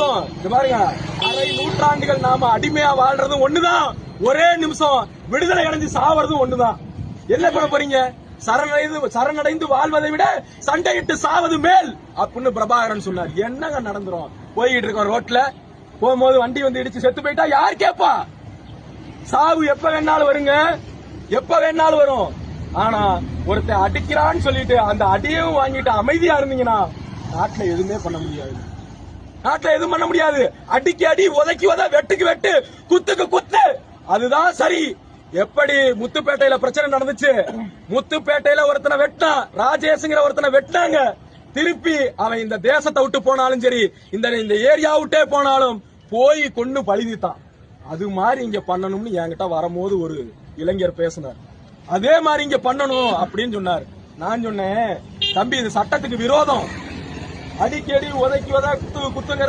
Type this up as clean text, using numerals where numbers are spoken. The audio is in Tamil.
நிமிஷம் பாருங்க, அரை நூற்றாண்டுகள் நாம அடிமையா வாழ்றதும் ஒண்ணுதான், ஒரே நிமிஷம் விடுதலை அடைஞ்சு சாவறதும் ஒண்ணுதான். என்ன பண்ண போறீங்க? சரணடைந்து வாழ்வதை விட சண்டையிட்டு சாவது மேல் அப்படின்னு பிரபாகரன் சொன்னார். என்னங்க நடந்துரும்? போய்கிட்டு இருக்கோம் ரோட்ல, போகும்போது வண்டி வந்து இடிச்சு செத்து போயிட்டா யார் கேப்பா? சாவு எப்ப வேணாலும் வருங்க, எப்ப வேணாலும் வரும். ஆனா ஒருத்தர் அடிக்கிறான்னு சொல்லிட்டு அந்த அடியும் வாங்கிட்டு அமைதியா இருந்தீங்கன்னா நாட்டுல எதுவுமே பண்ண முடியாது. நாட்டுல எதுவும் பண்ண முடியாது. அடிக்கு அடி, உதைக்கு உத, வெட்டுக்கு வெட்டு, குத்துக்கு குத்து, அதுதான் சரி. எப்படி முத்துப்பேட்டையில பிரச்சனை நடந்துச்சு, முத்துப்பேட்டையில ஒருத்தனை வெட்டா, ராஜேஷ்ங்கிற ஒருத்தனை வெட்டாங்க. திருப்பி அவன் இந்த தேசத்தை விட்டு போனாலும் சரி, இந்த ஏரியா விட்டே போனாலும் போய் கொண்டு பழிதித்தான். அது மாதிரி இங்க பண்ணணும்னு என்கிட்ட வரும்போது ஒரு இளைஞர் பேசினார். அதே மாதிரி இங்க பண்ணணும் அப்படின்னு சொன்னார். நான் சொன்னேன், தம்பி இது சட்டத்துக்கு விரோதம். அடிக்கடி உதைக்கு உத, குத்துங்க